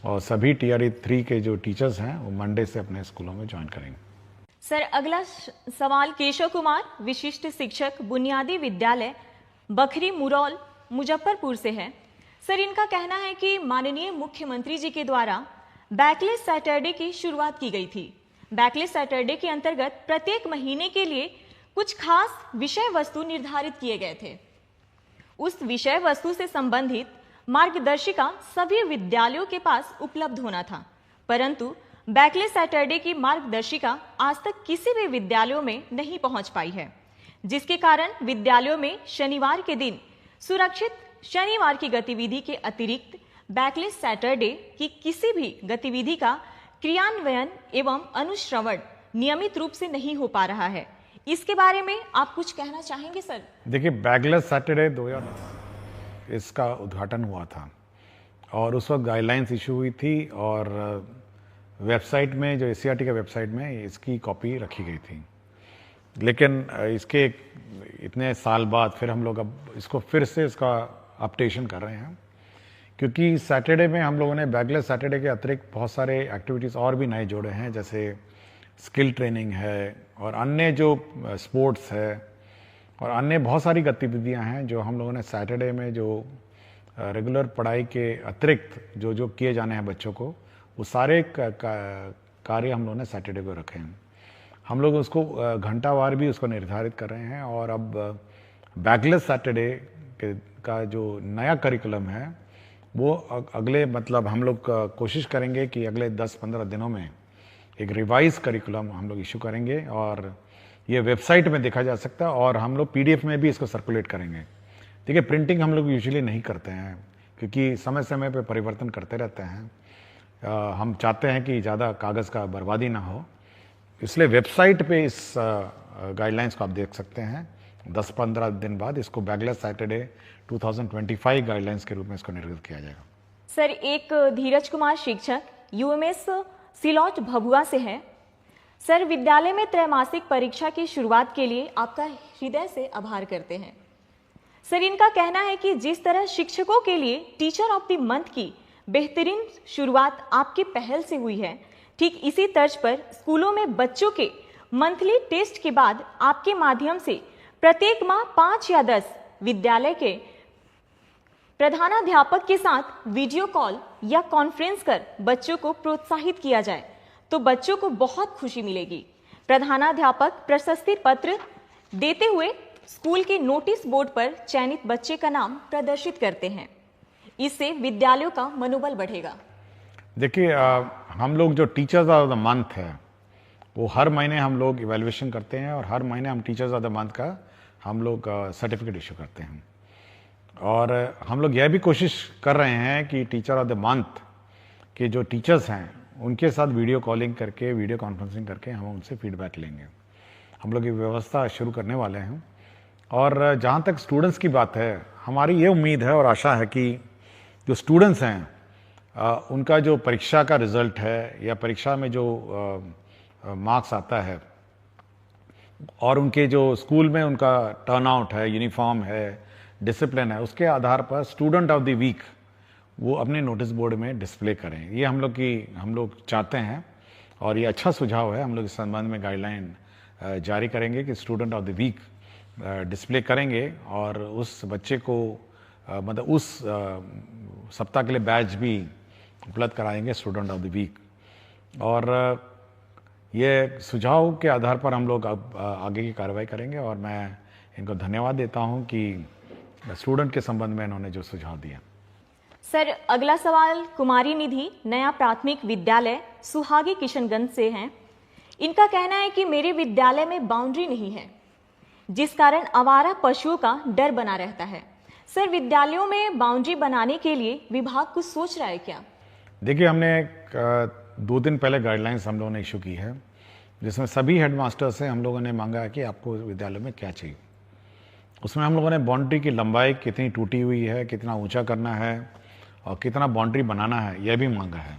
और सभी टीआरई 3 के जो टीचर्स हैं वो मंडे से अपने स्कूलों में ज्वाइन करेंगे। सर, अगला सवाल केशव कुमार, विशिष्ट शिक्षक, बुनियादी विद्यालय बखरी मुरौल, मुजफ्फरपुर से है। सर, इनका कहना है कि माननीय मुख्यमंत्री जी के द्वारा बैकलेस सैटरडे की शुरुआत की गई थी। बैकलेस सैटरडे के अंतर्गत प्रत्येक महीने के लिए कुछ खास विषय वस्तु निर्धारित किए गए थे। उस विषय वस्तु से संबंधित मार्गदर्शिका सभी विद्यालयों के पास उपलब्ध होना था, परंतु बैकलेस सैटरडे की मार्गदर्शिका आज तक किसी भी विद्यालयों में नहीं पहुंच पाई है, जिसके कारण विद्यालयों में शनिवार के दिन सुरक्षित शनिवार की गतिविधि के अतिरिक्त बैकलेस सैटरडे की किसी भी गतिविधि का क्रियान्वयन एवं अनुश्रवण नियमित रूप से नहीं हो पा रहा है। इसके बारे में आप कुछ कहना चाहेंगे सर? देखिए, बैकलेस सैटरडे 2000 इसका उद्घाटन हुआ था और उस वक्त गाइडलाइंस इशू हुई थी और वेबसाइट में, जो एससीईआरटी का वेबसाइट में इसकी कॉपी रखी गई थी। लेकिन इसके इतने साल बाद फिर हम लोग अब इसको फिर से इसका अपडेशन कर रहे हैं, क्योंकि सैटरडे में हम लोगों ने बैकलेस सैटरडे के अतिरिक्त बहुत सारे एक्टिविटीज़ और भी नए जोड़े हैं, जैसे स्किल ट्रेनिंग है और अन्य जो स्पोर्ट्स है और अन्य बहुत सारी गतिविधियां हैं जो हम लोगों ने सैटरडे में जो रेगुलर पढ़ाई के अतिरिक्त जो जो किए जाने हैं बच्चों को, वो सारे कार्य हम लोगों ने सैटरडे को रखे हैं। हम लोग उसको घंटावार भी उसको निर्धारित कर रहे हैं और अब बैकलेस सैटरडे का जो नया करिकुलम है वो अगले हम लोग कोशिश करेंगे कि अगले 10-15 दिनों में एक रिवाइज करिकुलम हम लोग इशू करेंगे और ये वेबसाइट में देखा जा सकता है और हम लोग पीडीएफ में भी इसको सर्कुलेट करेंगे। देखिए, प्रिंटिंग हम लोग यूजुअली नहीं करते हैं क्योंकि समय समय पे परिवर्तन करते रहते हैं। हम चाहते हैं कि ज़्यादा कागज़ का बर्बादी ना हो, इसलिए वेबसाइट पे इस गाइडलाइंस को आप देख सकते हैं। 10-15 दिन बाद इसको बैकलेस सैटरडे 2025 गाइडलाइंस के रूप में इसको निर्गत किया जाएगा। सर, एक धीरज कुमार शिक्षक यूएमएस सिलौट भभुआ से है। सर, विद्यालय में त्रैमासिक परीक्षा की शुरुआत के लिए आपका हृदय से आभार करते हैं। सर, इनका कहना है कि जिस तरह शिक्षकों के लिए टीचर ऑफ द मंथ की बेहतरीन शुरुआत आपकी पहल से हुई है, ठीक इसी तर्ज पर स्कूलों में बच्चों के मंथली टेस्ट के बाद आपके माध्यम से प्रत्येक माह 5 या 10 विद्यालय के प्रधानाध्यापक के साथ वीडियो कॉल या कॉन्फ्रेंस कर बच्चों को प्रोत्साहित किया जाए तो बच्चों को बहुत खुशी मिलेगी। प्रधानाध्यापक प्रशस्ति पत्र देते हुए स्कूल के नोटिस बोर्ड पर चयनित बच्चे का नाम प्रदर्शित करते हैं, इससे विद्यालयों का मनोबल बढ़ेगा। देखिए, हम लोग जो टीचर्स ऑफ द मंथ है वो हर महीने हम लोग इवैल्यूएशन करते हैं और हर महीने हम टीचर्स ऑफ द मंथ का हम लोग सर्टिफिकेट इशू करते हैं और हम लोग यह भी कोशिश कर रहे हैं कि टीचर ऑफ द मंथ के जो टीचर्स हैं उनके साथ वीडियो कॉलिंग करके, वीडियो कॉन्फ्रेंसिंग करके हम उनसे फीडबैक लेंगे। हम लोग ये व्यवस्था शुरू करने वाले हैं और जहाँ तक स्टूडेंट्स की बात है, हमारी ये उम्मीद है और आशा है कि जो स्टूडेंट्स हैं उनका जो परीक्षा का रिजल्ट है या परीक्षा में जो मार्क्स आता है और उनके जो स्कूल में उनका टर्नआउट है, यूनिफॉर्म है, डिसिप्लिन है, उसके आधार पर स्टूडेंट ऑफ द वीक वो अपने नोटिस बोर्ड में डिस्प्ले करें। ये हम लोग चाहते हैं और ये अच्छा सुझाव है। हम लोग इस संबंध में गाइडलाइन जारी करेंगे कि student of the week display करेंगे और उस बच्चे को उस सप्ताह के लिए बैच भी उपलब्ध कराएंगे स्टूडेंट ऑफ द वीक। और ये सुझाव के आधार पर हम लोग अब आगे की कार्रवाई करेंगे और मैं इनको धन्यवाद देता हूं कि स्टूडेंट के संबंध में इन्होंने जो सुझाव दिया। सर, अगला सवाल कुमारी निधि, नया प्राथमिक विद्यालय सुहागी किशनगंज से हैं। इनका कहना है कि मेरे विद्यालय में बाउंड्री नहीं है, जिस कारण आवारा पशुओं का डर बना रहता है। सर, विद्यालयों में बाउंड्री बनाने के लिए विभाग कुछ सोच रहा है क्या? देखिए, हमने 2 दिन पहले गाइडलाइंस हम लोगों ने इशू की है, जिसमें सभी हेडमास्टर से हम लोगों ने मांगा है कि आपको विद्यालय में क्या चाहिए। उसमें हम लोगों ने बाउंड्री की लंबाई कितनी टूटी हुई है, कितना ऊंचा करना है और कितना बाउंड्री बनाना है, यह भी मांगा है।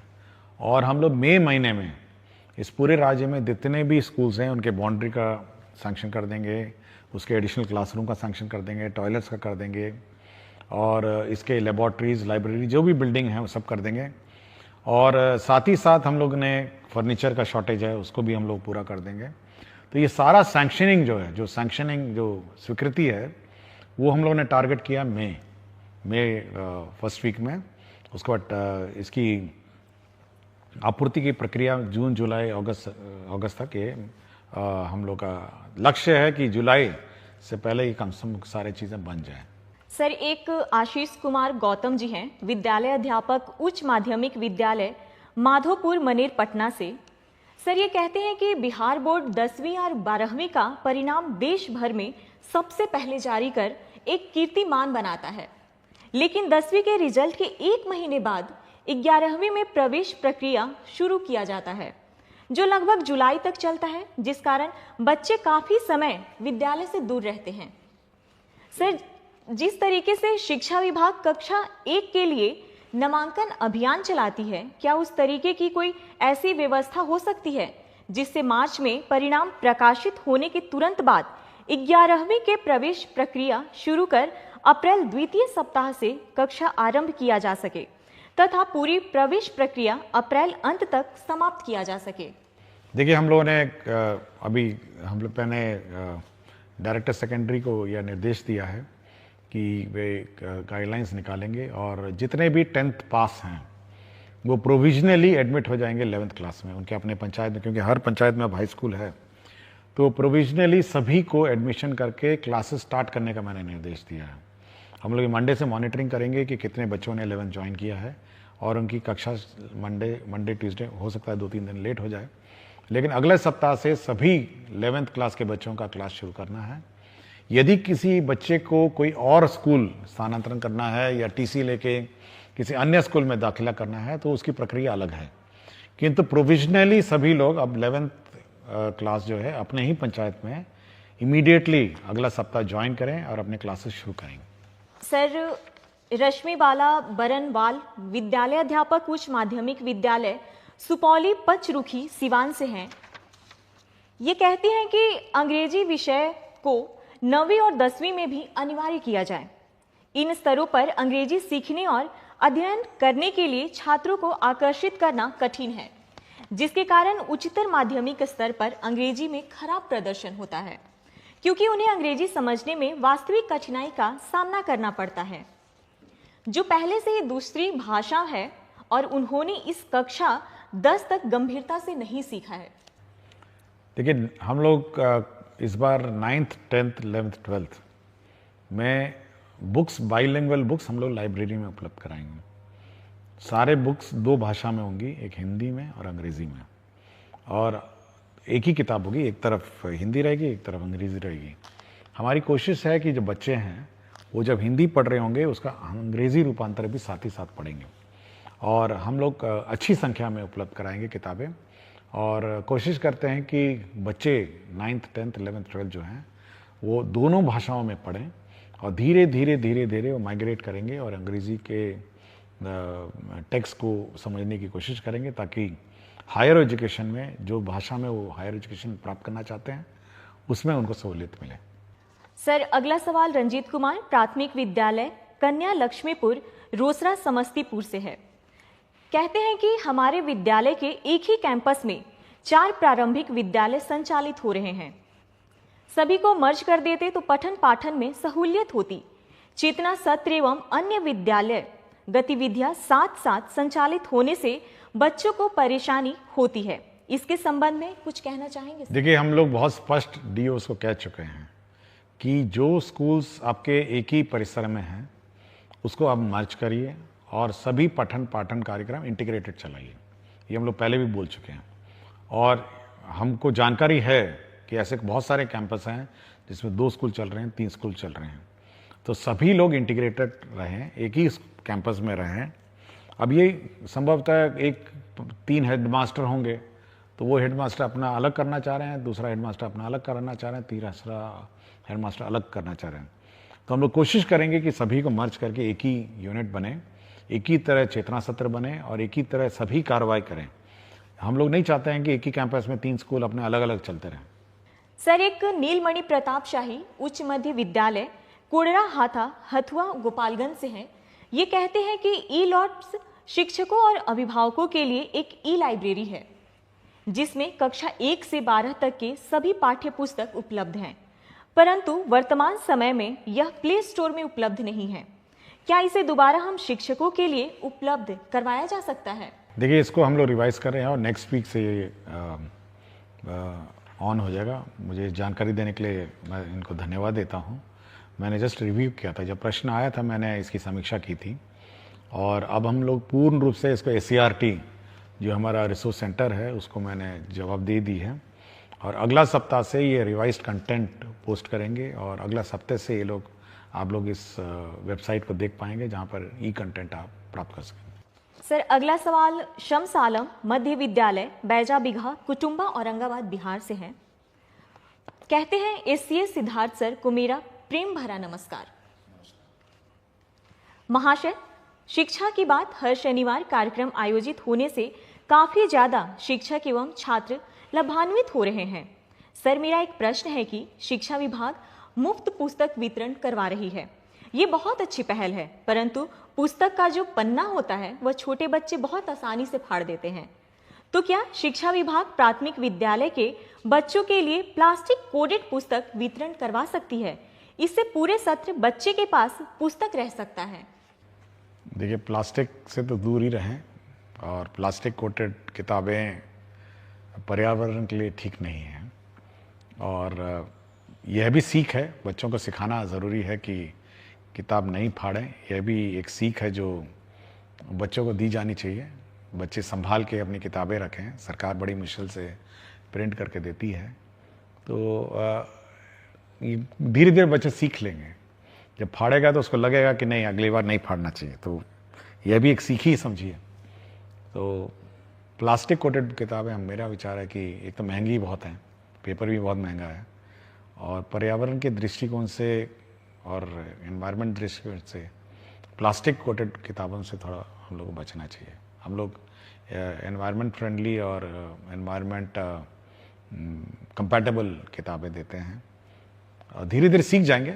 और हम लोग मई महीने में इस पूरे राज्य में जितने भी स्कूल्स हैं उनके बाउंड्री का सैंक्शन कर देंगे, उसके एडिशनल क्लासरूम का सैंक्शन कर देंगे, टॉयलेट्स का कर देंगे और इसके लेबॉर्ट्रीज, लाइब्रेरी, जो भी बिल्डिंग है वो सब कर देंगे। और साथ ही साथ हम लोग ने फर्नीचर का शॉर्टेज है उसको भी हम लोग पूरा कर देंगे। तो ये सारा सैंक्शनिंग जो है, जो सैंक्शनिंग जो स्वीकृति है, वो हम लोग ने टारगेट किया मई फर्स्ट वीक में। उसके बाद इसकी आपूर्ति की प्रक्रिया जून, जुलाई, अगस्त तक ये हम लोग का लक्ष्य है कि जुलाई से पहले ही कम से कम सारी चीज़ें बन जाए। सर, एक आशीष कुमार गौतम जी हैं, विद्यालय अध्यापक, उच्च माध्यमिक विद्यालय माधोपुर, मनेर, पटना से। सर, ये कहते हैं कि बिहार बोर्ड 10वीं और 12वीं का परिणाम देश भर में सबसे पहले जारी कर एक कीर्तिमान बनाता है, लेकिन 10वीं के रिजल्ट के एक महीने बाद 11वीं में प्रवेश प्रक्रिया शुरू किया जाता है, जो लगभग जुलाई तक चलता है, जिस कारण बच्चे काफी समय विद्यालय से दूर रहते हैं। सर, जिस तरीके से शिक्षा विभाग कक्षा 1 के लिए नामांकन अभियान चलाती है, क्या उस तरीके की कोई ऐसी व्यवस्था हो सकती है जिससे मार्च में परिणाम प्रकाशित होने के तुरंत बाद 11वीं के प्रवेश प्रक्रिया शुरू कर अप्रैल द्वितीय सप्ताह से कक्षा आरंभ किया जा सके तथा पूरी प्रवेश प्रक्रिया अप्रैल अंत तक समाप्त किया जा सके? देखिए, हम लोगों ने अभी हम लोग ने डायरेक्टर सेकेंडरी को यह निर्देश दिया है कि वे गाइडलाइंस निकालेंगे और जितने भी 10th पास हैं वो प्रोविजनली एडमिट हो जाएंगे 11th क्लास में उनके अपने पंचायत में, क्योंकि हर पंचायत में अब हाई स्कूल है। तो प्रोविजनली सभी को एडमिशन करके क्लासेस स्टार्ट करने का मैंने निर्देश दिया है। हम लोग मंडे से मॉनिटरिंग करेंगे कि कितने बच्चों ने 11th ज्वाइन किया है और उनकी कक्षा मंडे ट्यूसडे, हो सकता है 2-3 दिन लेट हो जाए, लेकिन अगले सप्ताह से सभी 11th क्लास के बच्चों का क्लास शुरू करना है। यदि किसी बच्चे को कोई और स्कूल स्थानांतरण करना है या टीसी लेके किसी अन्य स्कूल में दाखिला करना है तो उसकी प्रक्रिया अलग है, किंतु प्रोविजनली सभी लोग अब 11th क्लास जो है अपने ही पंचायत में इमीडिएटली अगला सप्ताह ज्वाइन करें और अपने क्लासेस शुरू करेंगे। सर, रश्मि बाला बरनवाल विद्यालय अध्यापक, उच्च माध्यमिक विद्यालय सुपौली, पचरुखी, सिवान से हैं। ये कहती हैं कि अंग्रेजी विषय को 9वीं और 10वीं में भी अनिवार्य किया जाए। इन स्तरों पर अंग्रेजी सीखने और अध्ययन करने के लिए छात्रों को आकर्षित करना कठिन है, जिसके कारण उच्चतर माध्यमिक स्तर पर अंग्रेजी में खराब प्रदर्शन होता है, क्योंकि उन्हें अंग्रेजी समझने में वास्तविक कठिनाई का सामना करना पड़ता है, जो पहले से ही दूसरी भाषा है और उन्होंने इस कक्षा 10 तक गंभीरता से नहीं सीखा है। देखिए, हम लोग इस बार 9th, 10th, 11th, 12th में बुक्स, बाइलिंगुअल बुक्स हम लोग लाइब्रेरी में उपलब्ध कराएंगे। सारे बुक्स 2 भाषा में होंगी, एक हिंदी में और अंग्रेजी में, और एक ही किताब होगी, एक तरफ हिंदी रहेगी, एक तरफ अंग्रेजी रहेगी। हमारी कोशिश है कि जो बच्चे हैं वो जब हिंदी पढ़ रहे होंगे उसका अंग्रेजी रूपांतर भी साथ ही साथ पढ़ेंगे, और हम लोग अच्छी संख्या में उपलब्ध कराएंगे किताबें, और कोशिश करते हैं कि बच्चे 9th, 10th, 11th, 12th जो हैं वो दोनों भाषाओं में पढ़ें, और धीरे धीरे वो माइग्रेट करेंगे और अंग्रेज़ी के टेक्स्ट को समझने की कोशिश करेंगे, ताकि हायर एजुकेशन में जो भाषा में वो हायर एजुकेशन प्राप्त करना चाहते हैं उसमें उनको सहूलियत मिले। सर, अगला सवाल रंजीत कुमार, प्राथमिक विद्यालय कन्या लक्ष्मीपुर, रोसड़ा, समस्तीपुर से है। कहते हैं कि हमारे विद्यालय के एक ही कैंपस में 4 प्रारंभिक विद्यालय संचालित हो रहे हैं। सभी को मर्ज कर देते तो पठन पाठन में सहूलियत होती। चेतना सत्र एवं अन्य विद्यालय गतिविधियां साथ साथ संचालित होने से बच्चों को परेशानी होती है। इसके संबंध में कुछ कहना चाहेंगे? देखिए, हम लोग बहुत स्पष्ट डीओस को कह चुके हैं कि जो स्कूल्स आपके एक ही परिसर में हैं उसको आप मर्ज करिए और सभी पठन पाठन कार्यक्रम इंटीग्रेटेड चलाइए। ये हम लोग पहले भी बोल चुके हैं, और हमको जानकारी है कि ऐसे बहुत सारे कैंपस हैं जिसमें 2 स्कूल चल रहे हैं, 3 स्कूल चल रहे हैं, तो सभी लोग इंटीग्रेटेड रहें, एक ही कैंपस में रहें। अब ये संभवतः 3 हेडमास्टर होंगे, तो वो हेडमास्टर अपना अलग करना चाह रहे हैं, दूसरा हेडमास्टर अपना अलग करना चाह रहे हैं, तीसरा हेडमास्टर अलग करना चाह रहे हैं। तो हम लोग कोशिश करेंगे कि सभी को मर्ज करके एक ही यूनिट बने, एक ही तरह चेतना सत्र बने और एक ही तरह सभी कार्रवाई करें। हम लोग नहीं चाहते हैं कि एक ही कैंपस में 3 स्कूल अपने अलग अलग चलते रहें। सर, एक नीलमणि प्रताप शाही उच्च मध्य विद्यालय कुड़रा हाथा हथुआ गोपालगंज से हैं। ये कहते हैं कि ई लॉट्स शिक्षकों और अभिभावकों के लिए एक ई लाइब्रेरी है जिसमें कक्षा 1 से 12 तक के सभी पाठ्य पुस्तक उपलब्ध हैं, परंतु वर्तमान समय में यह प्ले स्टोर में उपलब्ध नहीं है। क्या इसे दोबारा हम शिक्षकों के लिए उपलब्ध करवाया जा सकता है? देखिए, इसको हम लोग रिवाइज कर रहे हैं और नेक्स्ट वीक से ये ऑन हो जाएगा। मुझे जानकारी देने के लिए मैं इनको धन्यवाद देता हूँ। मैंने जस्ट रिव्यू किया था, जब प्रश्न आया था मैंने इसकी समीक्षा की थी और अब हम लोग पूर्ण रूप से इसको SCERT जो हमारा रिसोर्स सेंटर है उसको मैंने जवाब दे दी है और अगला सप्ताह से ये रिवाइज्ड कंटेंट पोस्ट करेंगे और अगला सप्ताह से ये लोग आप लोग इस वेबसाइट को देख पाएंगे जहाँ पर ई कंटेंट आप प्राप्त कर सकें। सर, अगला सवाल शम्स आलम मध्य विद्यालय बैजा बिघा कुटुंबा औरंगाबाद बिहार से है। कहते हैं SCS सिद्धार्थ सर को मेरा प्रेम भरा नमस्कार। महाशय, शिक्षा की बात हर शनिवार कार्यक्रम आयोजित होने से काफी ज्यादा शिक्षक एवं छात्र लाभान्वित हो रहे हैं। सर, मेरा एक प्रश्न है कि शिक्षा विभाग मुफ्त पुस्तक वितरण करवा रही है, ये बहुत अच्छी पहल है, परंतु पुस्तक का जो पन्ना होता है वह छोटे बच्चे बहुत आसानी से फाड़ देते हैं। तो क्या शिक्षा विभाग प्राथमिक विद्यालय के बच्चों के लिए प्लास्टिक कोडेड पुस्तक वितरण करवा सकती है? इससे पूरे सत्र बच्चे के पास पुस्तक रह सकता है। देखिए, प्लास्टिक से तो दूर ही रहें और प्लास्टिक कोटेड किताबें पर्यावरण के लिए ठीक नहीं हैं और यह भी सीख है, बच्चों को सिखाना ज़रूरी है कि किताब नहीं फाड़ें। यह भी एक सीख है जो बच्चों को दी जानी चाहिए। बच्चे संभाल के अपनी किताबें रखें, सरकार बड़ी मुश्किल से प्रिंट करके देती है, तो धीरे धीरे बच्चे सीख लेंगे। जब फाड़ेगा तो उसको लगेगा कि नहीं, अगली बार नहीं फाड़ना चाहिए, तो यह भी एक सीख ही समझिए। तो प्लास्टिक कोटेड किताबें, मेरा विचार है कि एक तो महंगी बहुत हैं, पेपर भी बहुत महंगा है और पर्यावरण के दृष्टिकोण से और एनवायरनमेंट दृष्टिकोण से प्लास्टिक कोटेड किताबों से थोड़ा हम लोग को बचना चाहिए। हम लोग एनवायरनमेंट फ्रेंडली और एनवायरनमेंट कंपैटिबल किताबें देते हैं और धीरे धीरे सीख जाएंगे।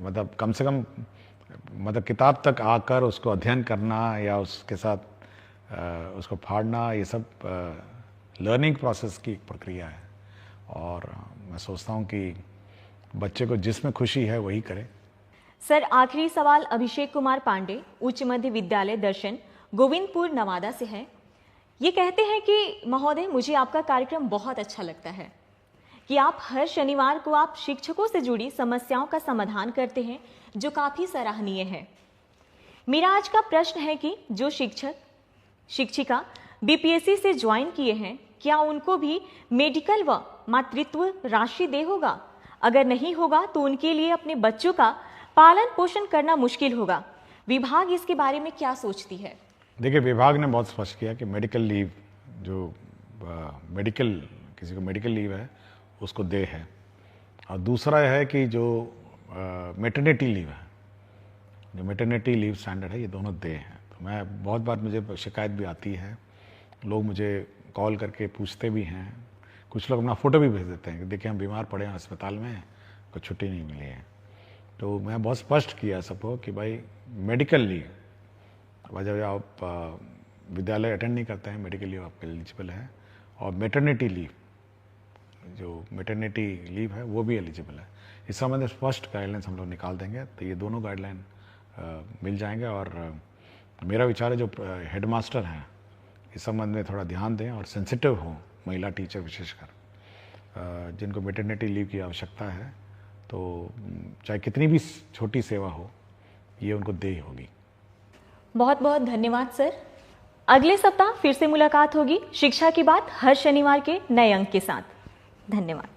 मतलब कम से कम किताब तक आकर उसको अध्ययन करना या उसके साथ उसको फाड़ना, ये सब लर्निंग प्रोसेस की एक प्रक्रिया है और मैं सोचता हूँ कि बच्चे को जिसमें खुशी है वही करे। सर, आखिरी सवाल अभिषेक कुमार पांडे उच्च मध्य विद्यालय दर्शन गोविंदपुर नवादा से है। ये कहते हैं कि महोदय, मुझे आपका कार्यक्रम बहुत अच्छा लगता है कि आप हर शनिवार को आप शिक्षकों से जुड़ी समस्याओं का समाधान करते हैं, जो काफ़ी सराहनीय है। मेरा आज का प्रश्न है कि जो शिक्षक शिक्षिका BPSC से ज्वाइन किए हैं, क्या उनको भी मेडिकल व मातृत्व राशि दे होगा? अगर नहीं होगा तो उनके लिए अपने बच्चों का पालन पोषण करना मुश्किल होगा। विभाग इसके बारे में क्या सोचती है? देखिए, विभाग ने बहुत स्पष्ट किया कि मेडिकल लीव जो किसी को मेडिकल लीव है उसको दे है और दूसरा है कि जो मैटरनिटी लीव है, जो मैटरनिटी लीव स्टैंडर्ड है, ये दोनों दे हैं। तो मैं बहुत बार मुझे शिकायत भी आती है, लोग मुझे कॉल करके पूछते भी हैं, कुछ लोग अपना फ़ोटो भी भेज देते हैं कि देखिए हम बीमार पड़े हैं अस्पताल में, कोई छुट्टी नहीं मिली है। तो मैं बहुत स्पष्ट किया सबको कि भाई मेडिकल लीव, जब आप विद्यालय अटेंड नहीं करते हैं, मेडिकल लीव आपके एलिजिबल है और मैटरनिटी लीव, जो मैटरनिटी लीव है वो भी एलिजिबल है। इस संबंध में स्पष्ट गाइडलाइंस हम लोग निकाल देंगे, तो ये दोनों गाइडलाइन मिल जाएंगे और मेरा विचार है जो हेडमास्टर हैं इस संबंध में थोड़ा ध्यान दें और सेंसिटिव हों, महिला टीचर विशेषकर, जिनको मैटरनिटी लीव की आवश्यकता है, तो चाहे कितनी भी छोटी सेवा हो, ये उनको दे होगी। बहुत बहुत धन्यवाद सर। अगले सप्ताह फिर से मुलाकात होगी शिक्षा की बात हर शनिवार के नए अंक के साथ। धन्यवाद।